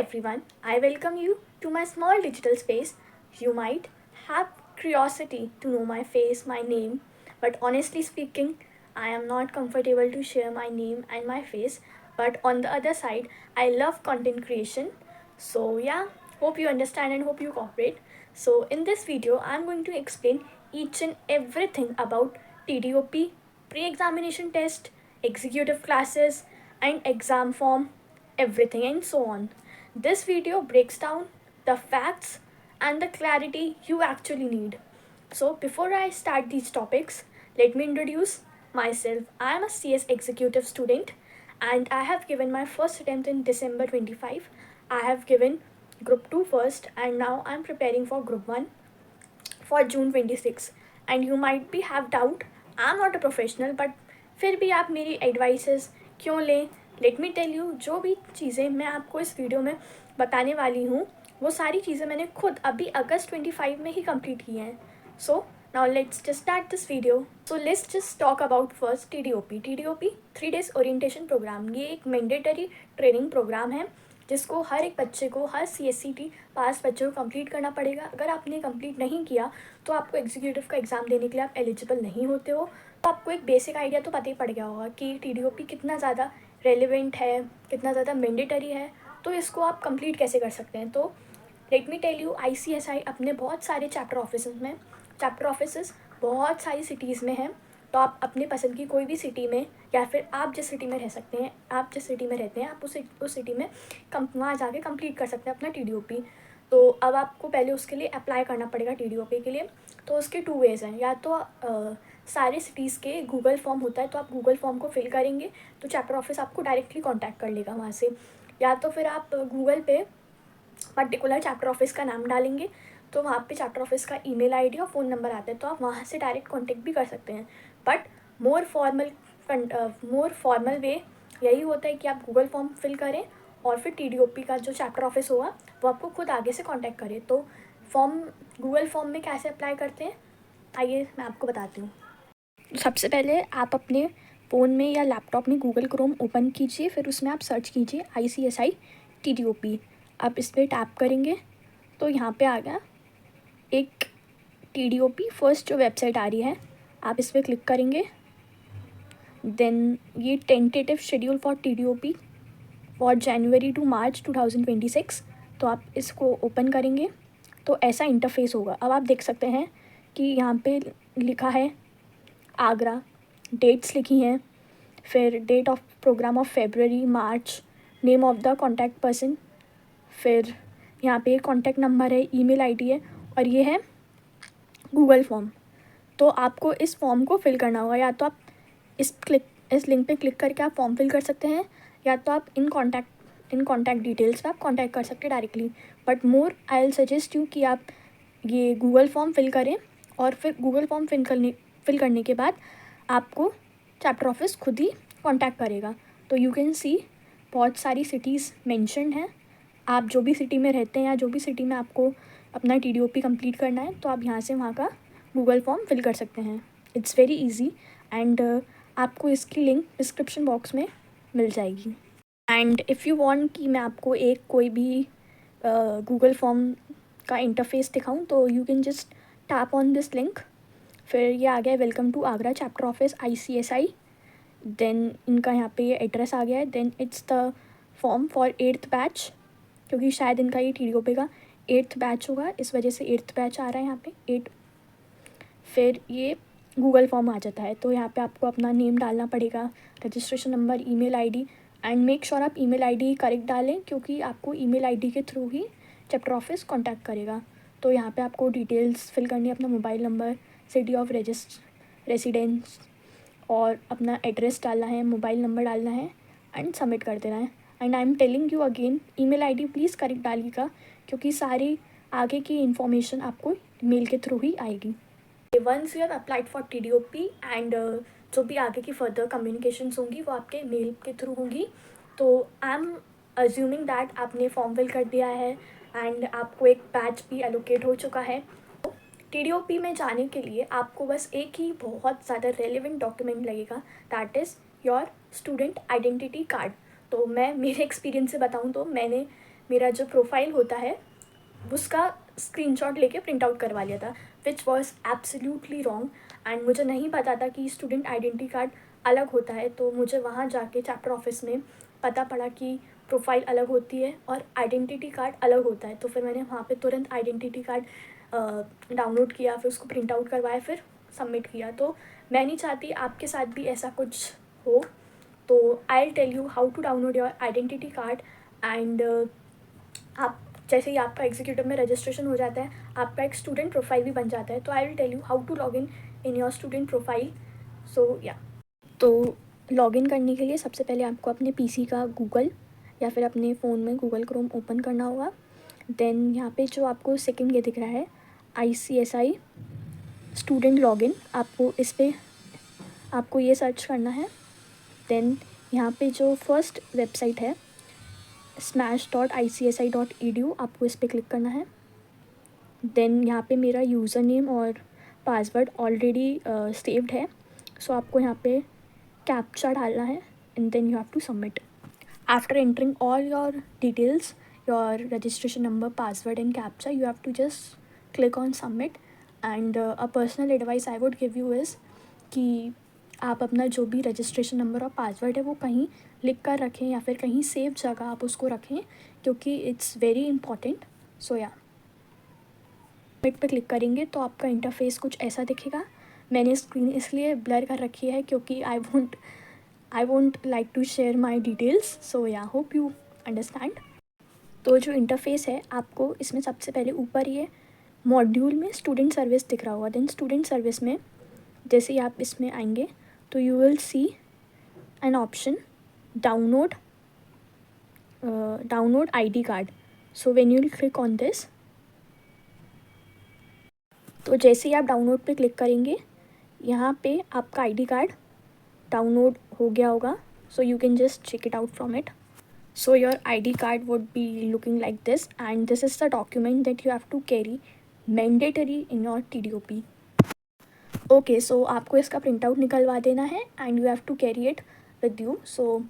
everyone, I welcome you to my small digital space. You might have curiosity to know my face, my name, but honestly speaking, I am not comfortable to share my name and my face. But on the other side, I love content creation. So, yeah, hope you understand and hope you cooperate. So, in this video, I'm going to explain each and everything about TDOP, pre examination test, executive classes, and exam form, everything, and so on. This video breaks down the facts and the clarity you actually need. So, before I start these topics, let me introduce myself. I am a CS executive student and I have given my first attempt in December 25. I have given group 2 first and now I am preparing for group 1 for June 26. And you might be have doubt, I am not a professional, but फिर भी आप मेरी advices क्यों लें? Late me tell you, जो भी चीज़ें मैं आपको इस वीडियो में बताने वाली हूँ वो सारी चीज़ें मैंने खुद अभी अगस्त 25 में ही कंप्लीट की हैं. सो now let's just start this video. So let's just talk about first TDOP. TDOP 3 days orientation program. ये एक मैंडेटरी ट्रेनिंग प्रोग्राम है जिसको हर एक बच्चे को, हर CSCT पास बच्चे को कंप्लीट करना पड़ेगा. अगर आपने कंप्लीट नहीं किया तो आपको एग्जीक्यूटिव का एग्ज़ाम देने के लिए आप एलिजिबल नहीं होते हो. तो आपको एक बेसिक आइडिया तो पता ही पड़ गया होगा कि TDOP कितना ज़्यादा रेलिवेंट है, कितना ज़्यादा मैंडेटरी है, तो इसको आप कंप्लीट कैसे कर सकते हैं. तो let me tell you, ICSI अपने बहुत सारे चैप्टर ऑफिसेस बहुत सारी सिटीज़ में हैं. तो आप अपने पसंद की कोई भी सिटी में, या फिर आप जिस सिटी में रह सकते हैं, आप जिस सिटी में रहते हैं, आप उस सिटी में वहाँ जाके कंप्लीट कर सकते हैं अपना TDOP. तो अब आपको पहले उसके लिए अप्लाई करना पड़ेगा TDOP के लिए. तो उसके 2 वेज़ हैं. या तो सारे सिटीज़ के गूगल फॉर्म होता है, तो आप गूगल फॉर्म को फिल करेंगे तो चैप्टर ऑफिस आपको डायरेक्टली कॉन्टैक्ट कर लेगा वहाँ से. या तो फिर आप गूगल पे पर्टिकुलर चैप्टर ऑफिस का नाम डालेंगे तो वहाँ पे चैप्टर ऑफिस का ईमेल आईडी और फ़ोन नंबर आता है, तो आप वहाँ से डायरेक्ट कॉन्टेक्ट भी कर सकते हैं. बट मोर फॉर्मल वे यही होता है कि आप गूगल फॉर्म फिल करें और फिर TDOP का जो चैप्टर ऑफिस होगा वो आपको खुद आगे से कांटेक्ट करे. तो गूगल फॉर्म में कैसे अप्लाई करते हैं, आइए मैं आपको बताती हूँ. सबसे पहले आप अपने फ़ोन में या लैपटॉप में गूगल क्रोम ओपन कीजिए, फिर उसमें आप सर्च कीजिए ICSI TDOP. आप इस पर टैप करेंगे तो यहाँ पे आ गया एक TDOP फर्स्ट जो वेबसाइट आ रही है, आप इस पर क्लिक करेंगे. देन ये tentative schedule for TDOP for January to March 2026. तो आप इसको ओपन करेंगे तो ऐसा इंटरफेस होगा. अब आप देख सकते हैं कि यहाँ पे लिखा है आगरा, डेट्स लिखी हैं, फिर date of program of February, March, name of the contact person, फिर यहाँ पे कॉन्टैक्ट नंबर है, ईमेल आईडी है, और ये है गूगल फॉर्म. तो आपको इस फॉर्म को फिल करना होगा. या तो आप इस लिंक पे क्लिक करके आप फॉर्म फिल कर सकते हैं, या तो आप इन कॉन्टैक्ट डिटेल्स पे आप कॉन्टैक्ट कर सकते हैं directly. But more I will suggest you कि आप ये गूगल फॉर्म फिल करें और फिर गूगल फॉर्म फिल करने के बाद आपको चैप्टर ऑफिस खुद ही कॉन्टैक्ट करेगा. तो यू कैन सी बहुत सारी सिटीज़ मेंशन्ड हैं. आप जो भी सिटी में रहते हैं या जो भी सिटी में आपको अपना TDOP कंप्लीट करना है, तो आप यहाँ से वहाँ का गूगल फॉर्म फिल कर सकते हैं. इट्स वेरी इजी एंड आपको इसकी लिंक डिस्क्रिप्शन बॉक्स में मिल जाएगी. एंड इफ़ यू वांट कि मैं आपको एक कोई भी गूगल फॉर्म का इंटरफेस दिखाऊं, तो you can just tap on this link. फिर ये आ गया welcome to Agra chapter office ICSI. Then इनका यहाँ पे ये एड्रेस आ गया है. Then it's the form for 8th batch, क्योंकि शायद इनका ये TDOP का 8th बैच होगा, इस वजह से 8th बैच आ रहा है यहाँ पे 8. फिर ये गूगल फॉर्म आ जाता है. तो यहाँ पे आपको अपना नेम डालना पड़ेगा, registration number, email ID, and make sure आप ईमेल आईडी करेक्ट डालें, क्योंकि आपको ईमेल आईडी के थ्रू ही चैप्टर ऑफिस कांटेक्ट करेगा. तो यहाँ पे आपको डिटेल्स फिल करनी है, अपना mobile number, city of residence और अपना एड्रेस डालना है, मोबाइल नंबर डालना है एंड सबमिट कर देना है. And I am telling you again, email ID please correct डालिएगा, क्योंकि सारी आगे की इन्फॉर्मेशन आपको मेल के थ्रू ही आएगी. Once you have applied for TDOP and जो भी आगे की फर्दर कम्युनिकेशंस होंगी वो आपके मेल के थ्रू होंगी. तो आई एम अज्यूमिंग दैट आपने फॉर्म फिल कर दिया है एंड आपको एक बैच भी एलोकेट हो चुका है. TDOP में जाने के लिए आपको बस एक ही बहुत ज़्यादा रेलिवेंट डॉक्यूमेंट लगेगा, that is your student identity card. तो मैं मेरे एक्सपीरियंस से बताऊँ तो मैंने मेरा जो प्रोफाइल होता है उसका स्क्रीनशॉट लेके प्रिंट आउट करवा लिया था, which was absolutely wrong. And मुझे नहीं पता था कि स्टूडेंट आइडेंटिटी कार्ड अलग होता है, तो मुझे वहाँ जाके चैप्टर ऑफिस में पता पड़ा कि प्रोफाइल अलग होती है और आइडेंटिटी कार्ड अलग होता है। तो फिर मैंने वहाँ पे तुरंत आइडेंटिटी कार्ड डाउनलोड किया, फिर उसको प्रिंट आउट करवाया, फिर सबमिट किया। तो मैं नहीं चाहती आपके साथ भी ऐसा कुछ हो, तो I will tell you how to download your identity card. And आप जैसे ही आपका एग्जीक्यूटिव में रजिस्ट्रेशन हो जाता है, आपका एक स्टूडेंट प्रोफाइल भी बन जाता है। तो I will tell you how to log in your student profile. So yeah, तो लॉगिन करने के लिए सबसे पहले आपको अपने पीसी का गूगल या फिर अपने फ़ोन में गूगल क्रोम ओपन करना होगा। देन यहाँ पे जो आपको सेकंड ये दिख रहा है ICSI स्टूडेंट लॉगिन, आपको इस पर आपको ये सर्च करना है। देन यहाँ पे जो फर्स्ट वेबसाइट है smash.icsi.edu, आपको इस पर क्लिक करना है। देन यहाँ पे मेरा यूज़र नेम और पासवर्ड ऑलरेडी सेव्ड है, सो आपको यहाँ पे कैप्चा डालना है and then you have to submit. After entering all your details, your registration number, password and captcha, you have to just click on submit. And a personal advice I would give you is कि आप अपना जो भी registration number और password है वो कहीं लिख कर रखें या फिर कहीं सेफ जगह आप उसको रखें, क्योंकि इट्स वेरी इंपॉर्टेंट। सो या, सबमिट पे क्लिक करेंगे तो आपका इंटरफेस कुछ ऐसा दिखेगा। मैंने स्क्रीन इसलिए ब्लर कर रखी है क्योंकि I won't like to share my details. So yeah, hope you understand. तो जो इंटरफेस है, आपको इसमें सबसे पहले ऊपर ये मॉड्यूल में स्टूडेंट सर्विस दिख रहा होगा। देन स्टूडेंट सर्विस में जैसे ही आप इसमें आएंगे तो you will see an option download ID card. So when you will click on this, तो जैसे ही आप डाउनलोड पे क्लिक करेंगे यहाँ पे आपका ID कार्ड डाउनलोड हो गया होगा। So you can just check it out from it. So your ID card would be looking like this, and this is the document that you have to carry mandatory in your TDOP. Okay, so आपको इसका print out निकलवा देना है and you have to carry it with you. So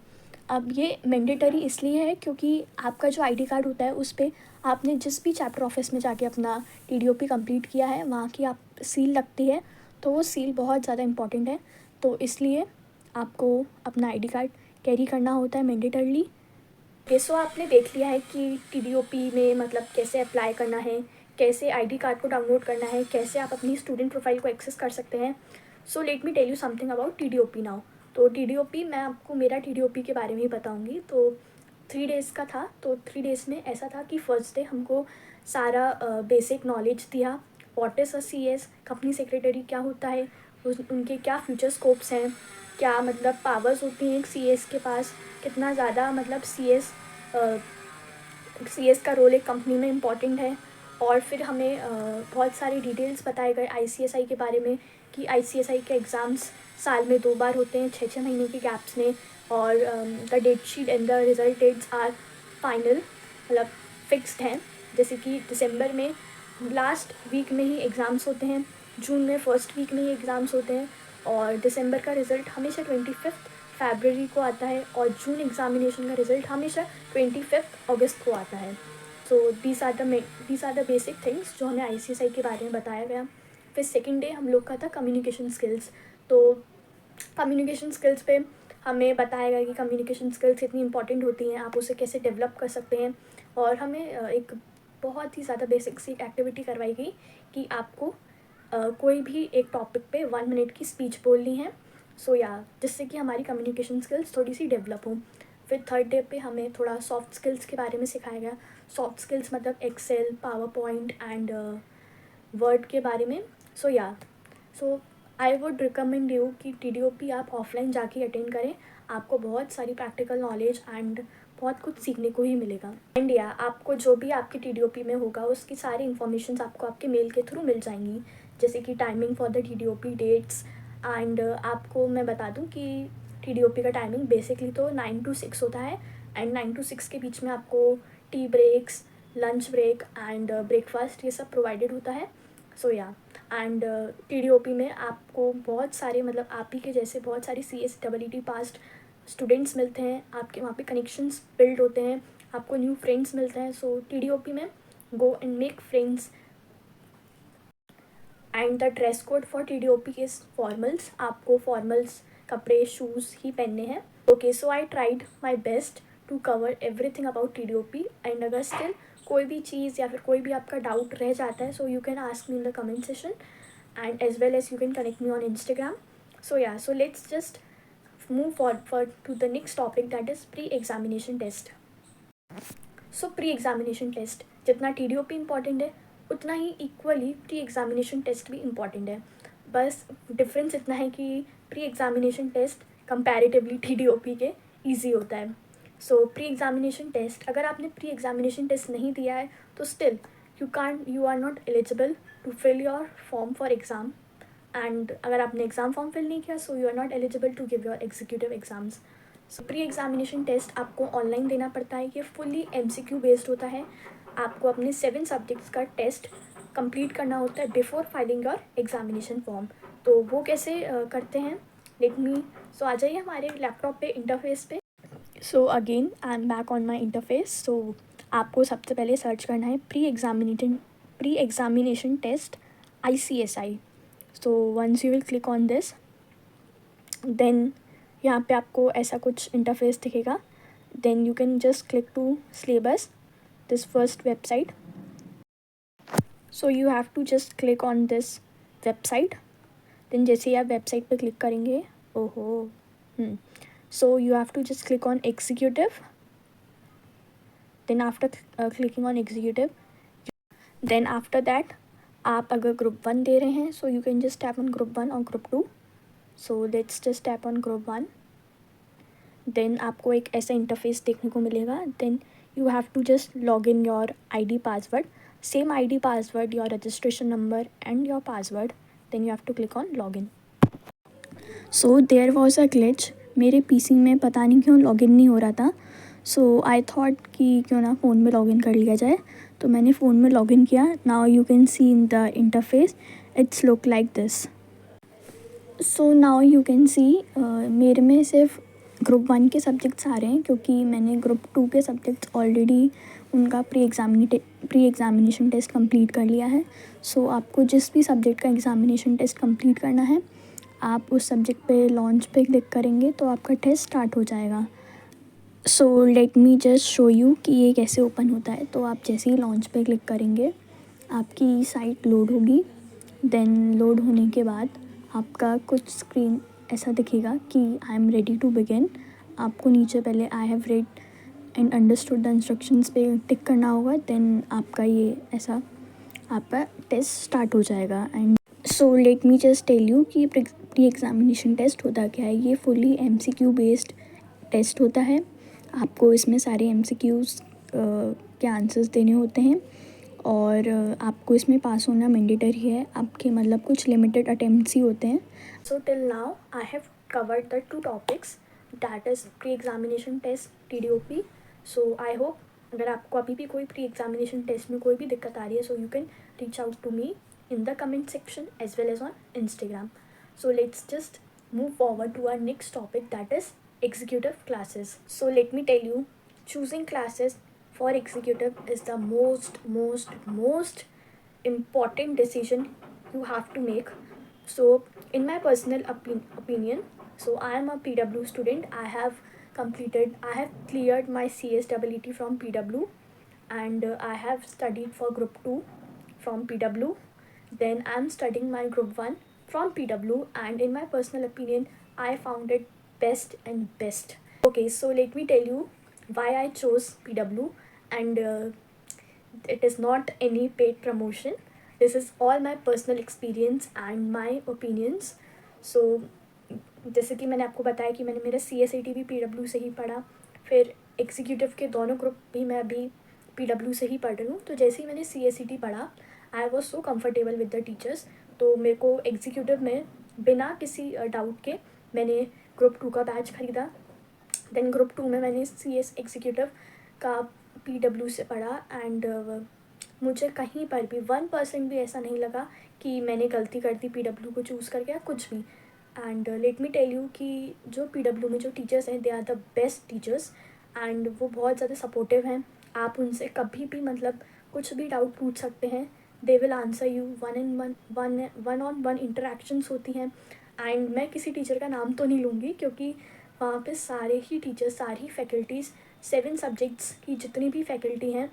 अब ये mandatory इसलिए है क्योंकि आपका जो ID कार्ड होता है उस पर आपने जिस भी चैप्टर ऑफिस में जाके अपना TDOP कंप्लीट किया है वहाँ की आप सील लगती है, तो वो सील बहुत ज़्यादा इंपॉर्टेंट है। तो इसलिए आपको अपना ID कार्ड कैरी करना होता है मैंडेटरली। सो आपने देख लिया है कि TDOP में मतलब कैसे अप्लाई करना है, कैसे ID कार्ड को डाउनलोड करना है, कैसे आप अपनी स्टूडेंट प्रोफाइल को एक्सेस कर सकते हैं। So let me tell you something about TDOP now. तो TDOP, मैं आपको मेरा TDOP के बारे में ही बताऊंगी। तो 3 डेज़ का था। तो 3 डेज़ में ऐसा था कि फर्स्ट डे हमको सारा बेसिक नॉलेज दिया। What is a CS, company secretary क्या होता है, उनके क्या फ्यूचर स्कोप्स हैं, क्या मतलब पावर्स होती हैं एक CS के पास, कितना ज़्यादा मतलब CS का रोल एक कंपनी में इम्पॉर्टेंट है। और फिर हमें बहुत सारी डिटेल्स बताए गए ICSI के बारे में कि ICSI के एग्ज़ाम्स साल में 2 बार होते हैं, 6-6 महीने के गैप्स में। और the date sheet and the result dates are final, मतलब फिक्स्ड हैं। जैसे कि दिसंबर में लास्ट वीक में ही एग्ज़ाम्स होते हैं, जून में फर्स्ट वीक में ही एग्ज़ाम्स होते हैं, और दिसंबर का रिज़ल्ट हमेशा 25 फरवरी को आता है, और जून एग्ज़ामिनेशन का रिज़ल्ट हमेशा 25 अगस्त को आता है। So these are the basic things जो हमें ICSI के बारे में बताया गया। फिर सेकेंड डे हम लोग का था कम्युनिकेशन स्किल्स। तो कम्युनिकेशन स्किल्स पे हमें बताया गया कि कम्युनिकेशन स्किल्स कितनी इंपॉर्टेंट होती हैं, आप उसे कैसे डेवलप कर सकते हैं। और हमें एक बहुत ही ज़्यादा बेसिक सी एक्टिविटी करवाई गई कि आपको कोई भी एक टॉपिक पे 1 मिनट की स्पीच बोलनी है। सो या, जिससे कि हमारी कम्युनिकेशन स्किल्स थोड़ी सी डेवलप हों। फिर थर्ड डे पे हमें थोड़ा सॉफ्ट स्किल्स के बारे में सिखाया गया। सॉफ्ट स्किल्स मतलब excel, power point and word के बारे में। So yeah, so I would recommend you कि TDOP आप ऑफलाइन जाके अटेंड करें, आपको बहुत सारी प्रैक्टिकल नॉलेज एंड बहुत कुछ सीखने को ही मिलेगा। एंड या, आपको जो भी आपके TDOP में होगा उसकी सारी इन्फॉर्मेशन आपको आपके मेल के थ्रू मिल जाएंगी, जैसे कि timing for the TDOP dates. And आपको मैं बता दूं कि TDOP का टाइमिंग बेसिकली तो 9 to 6 होता है, एंड 9 to 6 के बीच में आपको tea breaks, lunch break and breakfast ये सब प्रोवाइडेड होता है। सो या, एंड TDOP में आपको बहुत सारे मतलब आप ही के जैसे बहुत सारे CSEET पास्ट स्टूडेंट्स मिलते हैं, आपके वहाँ पे कनेक्शंस बिल्ड होते हैं, आपको न्यू फ्रेंड्स मिलते हैं. सो TDOP में go and make friends. And the dress code for TDOP is formals. आपको फॉर्मल्स कपड़े शूज़ ही पहनने हैं. Okay, so I tried my best to cover everything about TDOP. And अगर स्टिल कोई भी चीज़ या फिर कोई भी आपका डाउट रह जाता है, so you can ask me in the comment session and as well as you can connect me on Instagram. So yeah, so let's just move forward to the next topic, that is pre-examination test. So pre-examination test जितना TDOP important है उतना ही equally pre examination test भी important है. बस difference इतना है कि pre examination test comparatively TDOP के ईजी होता है. सो प्री एग्जामिनेशन टेस्ट, अगर आपने प्री एग्जामिनेशन टेस्ट नहीं दिया है तो still you are not eligible to fill your form for exam. And अगर आपने एग्ज़ाम फॉर्म फिल नहीं किया, so you are not eligible to give your executive exams. So pre examination test आपको online देना पड़ता है. ये फुल्ली MCQ बेस्ड होता है. आपको अपने 7 सब्जेक्ट्स का टेस्ट कंप्लीट करना होता है before filing your examination form. तो वो कैसे करते हैं, लेट मी. सो आ जाइए हमारे लैपटॉप पे इंटरफेस पे. So again I am back on my interface. So आपको सबसे पहले सर्च करना है pre examination test ICSI. So once you will click on this, then यहाँ पे आपको ऐसा कुछ इंटरफेस दिखेगा. Then you can just click to syllabus, this first website. So you have to just click on this website. Then जैसे ही आप website पे क्लिक करेंगे, ओहो, so you have to just click on executive. Then after clicking on executive, then after that आप अगर group 1 दे रहे हैं, so you can just tap on group 1 और group 2. So let's just tap on group 1. Then आपको एक ऐसा interface देखने को मिलेगा. Then you have to just log in your ID password, same ID password, your registration number and your password. Then you have to click on login. So there was a glitch. मेरे PC में पता नहीं क्यों login नहीं हो रहा था. So I thought कि क्यों ना फ़ोन में लॉगिन कर लिया जाए. तो मैंने फ़ोन में लॉगिन किया. Now you can see in the interface it's look like this. So now you can see मेरे में सिर्फ ग्रुप 1 के सब्जेक्ट्स आ रहे हैं क्योंकि मैंने ग्रुप 2 के सब्जेक्ट्स ऑलरेडी उनका प्री एग्ज़ामिनेशन टेस्ट कंप्लीट कर लिया है. सो आपको जिस भी सब्जेक्ट का एग्ज़ामिनेशन टेस्ट कंप्लीट करना है, आप उस सब्जेक्ट पे लॉन्च पे क्लिक करेंगे तो आपका टेस्ट स्टार्ट हो जाएगा. सो let me just show you कि ये कैसे ओपन होता है. तो आप जैसे ही लॉन्च पे क्लिक करेंगे, आपकी साइट लोड होगी. देन लोड होने के बाद आपका कुछ स्क्रीन ऐसा दिखेगा कि I am ready to begin. आपको नीचे पहले I have read and understood the instructions पे टिक करना होगा. देन आपका ये ऐसा आपका टेस्ट स्टार्ट हो जाएगा. And so let me just tell you कि प्री एग्ज़ामिनेशन टेस्ट होता क्या है. ये फुल्ली MCQ बेस्ड टेस्ट होता है. आपको इसमें सारे MCQs के आंसर्स देने होते हैं और आपको इसमें पास होना मैंडेटरी है. आपके मतलब कुछ लिमिटेड अटेम्प्ट्स ही होते हैं. So till now I have covered the 2 topics, that is pre examination test TDOP. So I hope अगर आपको अभी भी कोई प्री एग्ज़ामिनेशन टेस्ट में कोई भी दिक्कत आ रही है, so you can reach out to me in the comment section as well as on Instagram. So let's just move forward to our next topic, that is executive classes. So let me tell you, choosing classes for executive is the most important decision you have to make. So in my personal opinion, so I am a PW student. I have cleared my CSEET from PW and I have studied for group 2 from PW. Then I'm studying my group 1 from PW and in my personal opinion I found it best and best. Okay, so let me tell you why I chose PW and it is not any paid promotion. This is all my personal experience and my opinions. So जैसे कि मैंने आपको बताया कि मैंने मेरा CSET भी PW से ही पढ़ा, फिर एग्जीक्यूटिव के दोनों ग्रुप भी मैं अभी PW से ही पढ़ रही हूँ. तो जैसे ही मैंने CSET पढ़ा, I was so comfortable with the teachers. तो मेरे को एग्जीक्यूटिव में बिना किसी डाउट के मैंने ग्रुप 2 का बैच ख़रीदा. देन ग्रुप 2 में मैंने CS एग्जीक्यूटिव का PW से पढ़ा एंड मुझे कहीं पर भी 1% भी ऐसा नहीं लगा कि मैंने गलती कर दी PW को चूज़ करके या कुछ भी. And let me tell you कि जो PW में जो टीचर्स हैं, they are the best teachers. And वो बहुत ज़्यादा सपोर्टिव हैं। आप उनसे कभी भी मतलब कुछ भी डाउट पूछ सकते हैं, they will answer you. One on one interactions होती हैं। एंड मैं किसी टीचर का नाम तो नहीं लूँगी क्योंकि वहाँ पे सारे ही टीचर्स, सारी फैकल्टीज़, 7 सब्जेक्ट्स की जितनी भी फैकल्टी हैं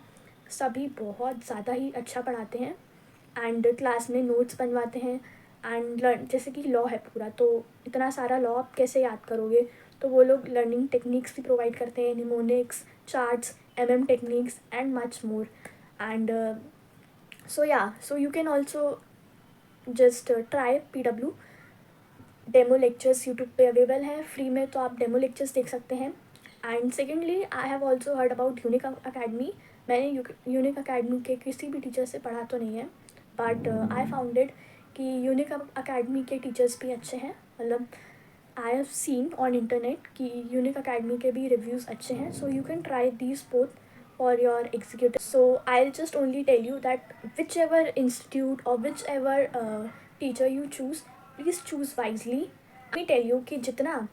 सभी बहुत ज़्यादा ही अच्छा पढ़ाते हैं। एंड क्लास में नोट्स बनवाते हैं। एंड जैसे कि लॉ है पूरा, तो इतना सारा लॉ आप कैसे याद करोगे, तो वो लोग लर्निंग टेक्निक्स भी प्रोवाइड करते हैं, mnemonics, charts, techniques and much more. And so you can also just try PW। Demo lectures YouTube पे अवेलेबल हैं फ्री में, तो आप डेमो लेक्चर्स देख सकते हैं। And secondly I have also heard about unique academy. मैंने यूनिक अकेडमी के किसी भी टीचर से पढ़ा तो नहीं है, बट आई फाउंडेड कि यूनिक अकेडमी के टीचर्स भी अच्छे हैं। मतलब I have seen on internet कि यूनिक अकेडमी के भी रिव्यूज़ अच्छे हैं। So you can try these both for your executive. So I will just only tell you that whichever institute or whichever teacher you choose, please choose wisely. I tell you कि जितना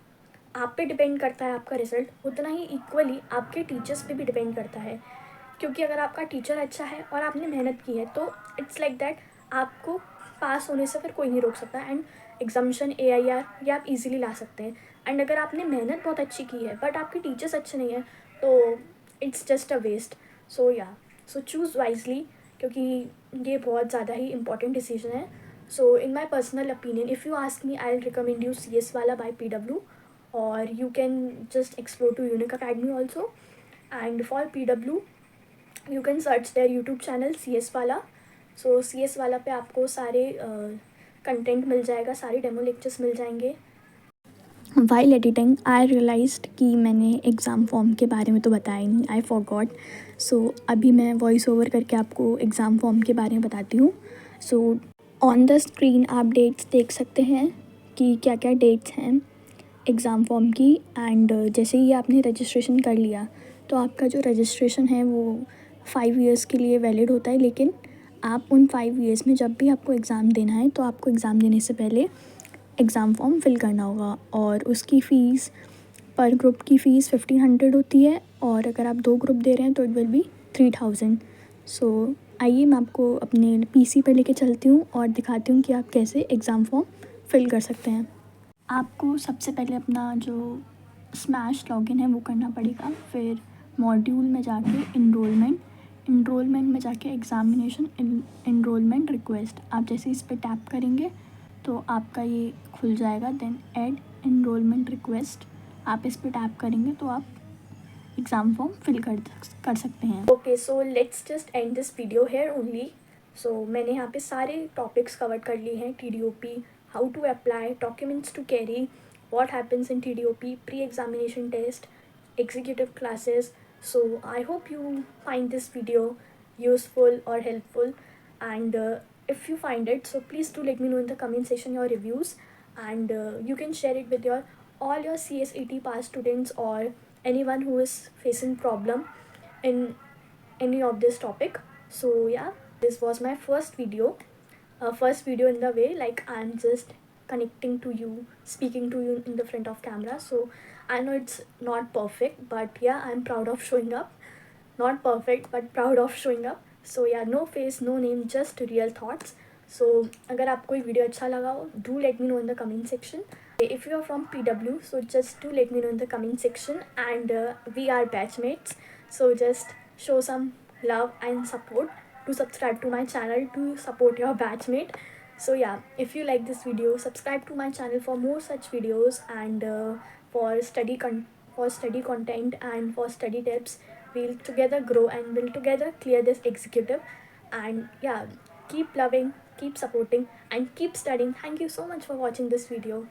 आप पे depend करता है आपका result, उतना ही equally आपके टीचर्स पे भी डिपेंड करता है। क्योंकि अगर आपका टीचर अच्छा है और आपने मेहनत की है तो इट्स लाइक दैट आपको पास होने से फिर कोई नहीं रोक सकता। एंड एग्जामिशन AIR ये आप इजीली ला सकते हैं। एंड अगर आपने मेहनत बहुत अच्छी की है बट आपके टीचर्स अच्छे नहीं हैं तो it's just a waste. So choose wisely, क्योंकि ये बहुत ज़्यादा ही इंपॉर्टेंट डिसीजन है। So in my personal opinion, if you ask me, I will recommend you CS वाला बाय PW, और you can just explore to Unique Academy also। And for PW you can search their YouTube channel CS वाला। सो CS वाला पे आपको सारे content मिल जाएगा, सारे demo lectures मिल जाएंगे। वाइल एडिटिंग आई रियलाइज्ड कि मैंने एग्ज़ाम फॉर्म के बारे में तो बताया ही नहीं, आई फॉरगॉट। सो अभी मैं वॉइस ओवर करके आपको एग्ज़ाम फॉर्म के बारे में बताती हूँ। सो ऑन द स्क्रीन आप डेट्स देख सकते हैं कि क्या क्या डेट्स हैं एग्ज़ाम फॉर्म की। एंड जैसे ही आपने रजिस्ट्रेशन कर लिया तो आपका जो रजिस्ट्रेशन है वो 5 इयर्स के लिए वैलिड होता है। लेकिन आप उन 5 इयर्स में जब भी आपको एग्ज़ाम देना है तो आपको एग्ज़ाम देने से पहले एग्ज़ाम फॉर्म फिल करना होगा, और उसकी फ़ीस पर ग्रुप की फ़ीस 1500 होती है, और अगर आप 2 ग्रुप दे रहे हैं तो इट विल बी 3000। सो आइए मैं आपको अपने PC पर लेके चलती हूँ और दिखाती हूँ कि आप कैसे एग्ज़ाम फॉर्म फिल कर सकते हैं। आपको सबसे पहले अपना जो स्मैश लॉगिन है वो करना पड़ेगा। फिर मॉड्यूल में जाके इनरोलमेंट में जाके एग्ज़ामिनेशन इनरोलमेंट रिक्वेस्ट, आप जैसे इस पर टैप करेंगे तो आपका ये खुल जाएगा। देन ऐड इनरोलमेंट रिक्वेस्ट, आप इस पर टैप करेंगे तो आप एग्ज़ाम फॉर्म फिल कर सकते हैं। Okay, so let's just end this video here only. So मैंने यहाँ पे सारे टॉपिक्स कवर कर लिए हैं। TDOP, how to apply, documents to carry, what happens in TDOP, pre-examination test, executive classes. So I hope you find this video useful or helpful, and if you find it, so please do let me know in the comment section your reviews, and you can share it with all your CSET pass students or anyone who is facing problem in any of this topic. So yeah, this was my first video in the way, like I'm just connecting to you, speaking to you in the front of camera. So I know it's not perfect, but yeah, I'm proud of showing up. Not perfect but proud of showing up. So yeah, no face, no name, just real thoughts. So अगर आपको ये video अच्छा लगा हो, do let me know in the comment section. If you are from PW, so just do let me know in the comment section, and we are batchmates, so just show some love and support to subscribe to my channel to support your batchmate. So yeah, if you like this video, subscribe to my channel for more such videos, and for study content and for study tips. We'll together grow and we'll together clear this executive. And yeah, keep loving, keep supporting, and keep studying. Thank you so much for watching this video.